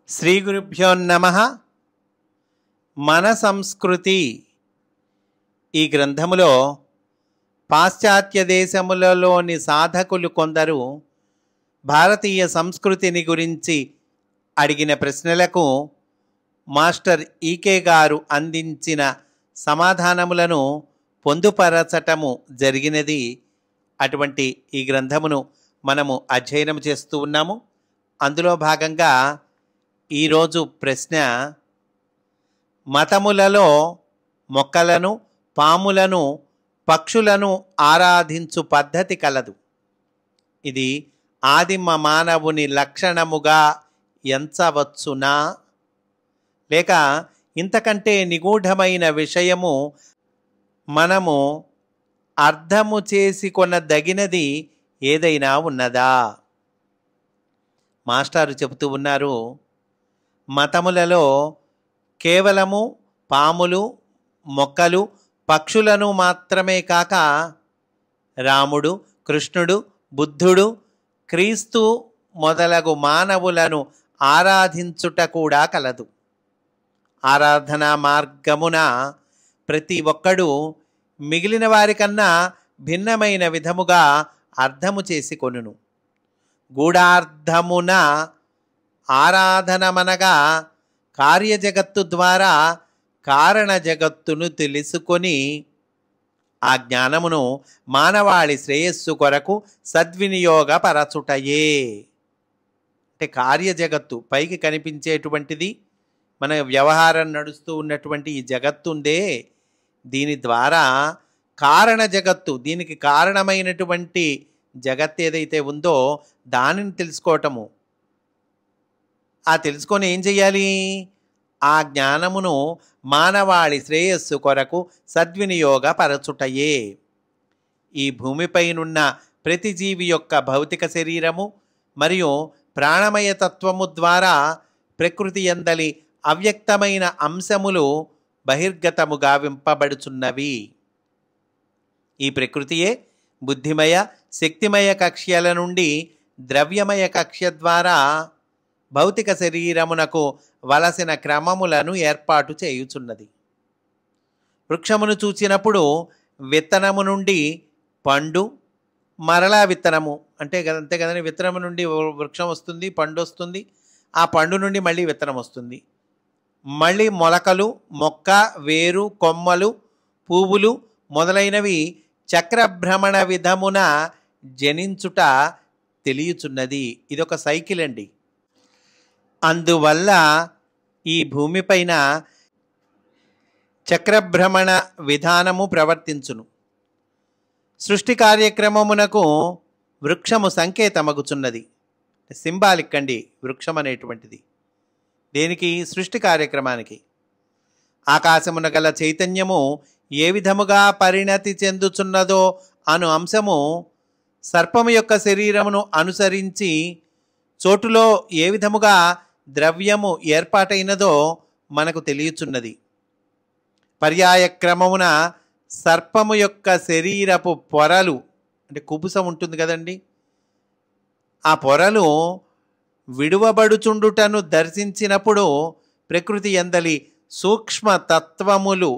శ్రీ గురుభ్యో నమః. మన సంస్కృతి ఈ గ్రంథములో పాశ్చాత్య దేశములలోని సాధకులు కొందరు భారతీయ సంస్కృతిని గురించి అడిగిన ప్రశ్నలకు మాస్టర్ ఈకే గారు అందించిన సమాధానములను పొందుపరచటము జరిగినది. అటువంటి ఈ గ్రంథమును మనము అధ్యయనం చేస్తూ ఉన్నాము. అందులో భాగంగా ఈరోజు ప్రశ్న: మతములలో మొక్కలను, పాములను, పక్షులను ఆరాధించు పద్ధతి కలదు. ఇది ఆదిమ మానవుని లక్షణముగా ఎంచవచ్చునా, లేక ఇంతకంటే నిగూఢమైన విషయము మనము అర్థము చేసుకొనదగినది ఏదైనా ఉన్నదా? మాస్టారు చెబుతూ ఉన్నారు, మతములలో కేవలము పాములు, మొక్కలు, పక్షులను మాత్రమే కాక రాముడు, కృష్ణుడు, బుద్ధుడు, క్రీస్తు మొదలగు మానవులను ఆరాధించుట కూడా కలదు. ఆరాధనా మార్గమున ప్రతి ఒక్కడు మిగిలిన వారికన్నా భిన్నమైన విధముగా అర్థము చేసుకొనును. గూఢార్థమున ఆరాధనమనగా కార్యజగత్తు ద్వారా కారణ జగత్తును తెలుసుకొని ఆ జ్ఞానమును మానవాళి శ్రేయస్సు కొరకు సద్వినియోగపరచుటయే. అంటే కార్యజగత్తు పైకి కనిపించేటువంటిది, మన వ్యవహారం నడుస్తూ ఉన్నటువంటి ఈ జగత్తు ఉందే, దీని ద్వారా కారణ జగత్తు, దీనికి కారణమైనటువంటి జగత్తు ఏదైతే ఉందో దానిని తెలుసుకోవటము. ఆ తెలుసుకొని ఏం చెయ్యాలి? ఆ జ్ఞానమును మానవాళి శ్రేయస్సు కొరకు సద్వినియోగపరచుటయే. ఈ భూమిపైనున్న ప్రతి జీవి యొక్క భౌతిక శరీరము మరియు ప్రాణమయ తత్వము ద్వారా ప్రకృతి యందలి అవ్యక్తమైన అంశములు బహిర్గతముగా వింపబడుచున్నవి. ఈ ప్రకృతియే బుద్ధిమయ, శక్తిమయ కక్ష్యల నుండి ద్రవ్యమయ కక్ష్య ద్వారా భౌతిక శరీరమునకు వలసిన క్రమములను ఏర్పాటు చేయుచున్నది. వృక్షమును చూచినప్పుడు విత్తనము నుండి పండు, మరలా విత్తనము, అంతే కదండి. విత్తనము నుండి వృక్షం వస్తుంది, పండు వస్తుంది, ఆ పండు నుండి మళ్ళీ విత్తనం వస్తుంది, మళ్ళీ మొలకలు, మొక్క, వేరు, కొమ్మలు, పువ్వులు మొదలైనవి చక్రభ్రమణ విధమున జనించుట తెలియచున్నది. ఇదొక సైకిల్ అండి. అందువల్ల ఈ భూమిపైన చక్రభ్రమణ విధానము ప్రవర్తించును. సృష్టి కార్యక్రమమునకు వృక్షము సంకేతమగుచున్నది. సింబాలిక్ అండి వృక్షం అనేటువంటిది. దేనికి? సృష్టి కార్యక్రమానికి. ఆకాశమున గల చైతన్యము ఏ విధముగా పరిణతి చెందుచున్నదో అను అంశము సర్పము యొక్క శరీరమును అనుసరించి చోటులో ఏ విధముగా ద్రవ్యము ఏర్పాటైనదో మనకు తెలియచున్నది. పర్యాయక్రమమున సర్పము యొక్క శరీరపు పొరలు, అంటే కుబుసం ఉంటుంది కదండి, ఆ పొరలు విడువబడుచుండుటను దర్శించినప్పుడు ప్రకృతి యందలి సూక్ష్మ తత్వములు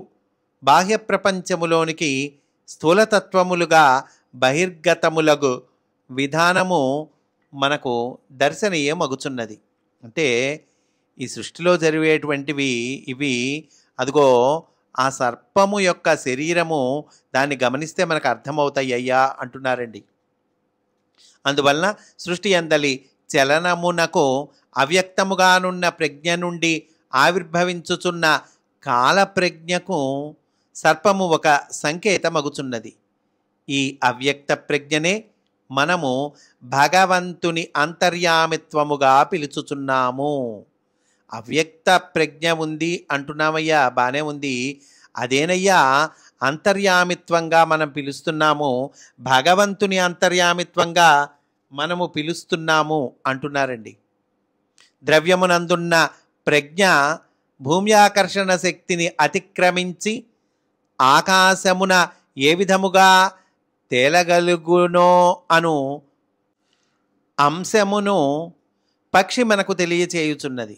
బాహ్య ప్రపంచములోనికి స్థూలతత్వములుగా బహిర్గతములగు విధానము మనకు దర్శనీయమగుచున్నది. అంటే ఈ సృష్టిలో జరిగేటువంటివి ఇవి, అదిగో ఆ సర్పము యొక్క శరీరము, దాన్ని గమనిస్తే మనకు అర్థమవుతాయి అయ్యా అంటున్నారండి. అందువలన సృష్టి యందలి చలనమునకు అవ్యక్తముగానున్న ప్రజ్ఞ నుండి ఆవిర్భవించుచున్న కాల ప్రజ్ఞకు సర్పము ఒక సంకేతమగుచున్నది. ఈ అవ్యక్త ప్రజ్ఞనే మనము భగవంతుని అంతర్యామిత్వముగా పిలుచుచున్నాము. అవ్యక్త ప్రజ్ఞ ఉంది అంటున్నామయ్యా, బానే ఉంది, అదేనయ్యా అంతర్యామిత్వంగా మనం పిలుస్తున్నాము, భగవంతుని అంతర్యామిత్వంగా మనము పిలుస్తున్నాము అంటున్నారండి. ద్రవ్యమునందున్న ప్రజ్ఞ భూమ్యాకర్షణ శక్తిని అతిక్రమించి ఆకాశమున ఏ విధముగా తేలగలుగునో అను అంశమును పక్షి మనకు తెలియచేయుచున్నది.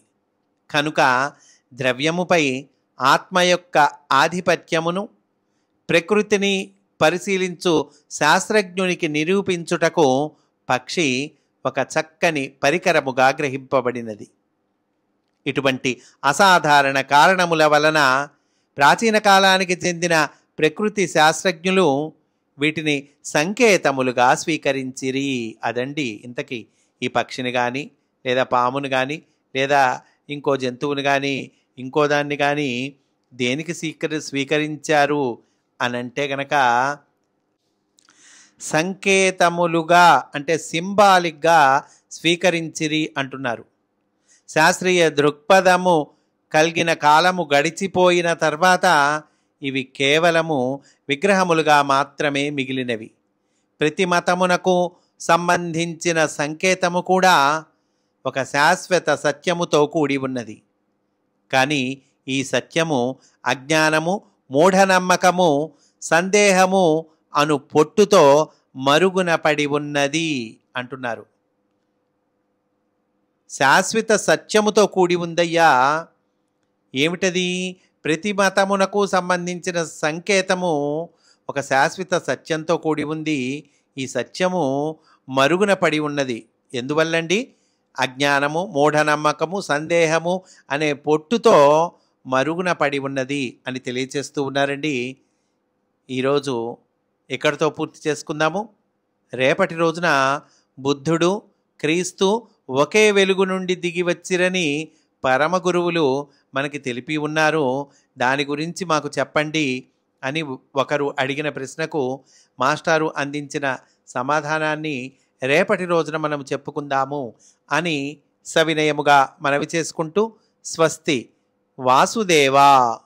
కనుక ద్రవ్యముపై ఆత్మ యొక్క ఆధిపత్యమును ప్రకృతిని పరిశీలించు శాస్త్రజ్ఞునికి నిరూపించుటకు పక్షి ఒక చక్కని పరికరముగా గ్రహింపబడినది. ఇటువంటి అసాధారణ కారణముల వలన ప్రాచీన కాలానికి చెందిన ప్రకృతి శాస్త్రజ్ఞులు వీటిని సంకేతములుగా స్వీకరించిరి. అదండి ఇంతకీ ఈ పక్షిని కానీ లేదా పామును కానీ లేదా ఇంకో జంతువుని కానీ ఇంకో దాన్ని కానీ దేనికి స్వీకరించారు అనంటే గనక సంకేతములుగా అంటే సింబాలిక్గా స్వీకరించిరి అంటున్నారు. శాస్త్రీయ దృక్పథము కలిగిన కాలము గడిచిపోయిన తర్వాత ఇవి కేవలము విగ్రహములుగా మాత్రమే మిగిలినవి. ప్రతి మతమునకు సంబంధించిన సంకేతము కూడా ఒక శాశ్వత సత్యముతో కూడి ఉన్నది. కానీ ఈ సత్యము అజ్ఞానము, మూఢనమ్మకము, సందేహము అను పొట్టుతో మరుగున పడి ఉన్నది అంటున్నారు. శాశ్వత సత్యముతో కూడి ఉందయ్యా. ఏమిటది? ప్రతి మతమునకు సంబంధించిన సంకేతము ఒక శాశ్వత సత్యంతో కూడి ఉంది. ఈ సత్యము మరుగున పడి ఉన్నది. ఎందువల్లండి? అజ్ఞానము, మూఢనమ్మకము, సందేహము అనే పొట్టుతో మరుగున పడి ఉన్నది అని తెలియచేస్తూ ఉన్నారండి. ఈరోజు ఎక్కడితో పూర్తి చేసుకుందాము. రేపటి రోజున బుద్ధుడు, క్రీస్తు ఒకే వెలుగు నుండి దిగి వచ్చిరని పరమ గురువులు మనకి తెలిపి ఉన్నారు. దాని గురించి మాకు చెప్పండి అని ఒకరు అడిగిన ప్రశ్నకు మాస్టారు అందించిన సమాధానాన్ని రేపటి రోజున మనం చెప్పుకుందాము అని సవినయముగా మనవి చేసుకుంటూ స్వస్తి. వాసుదేవా.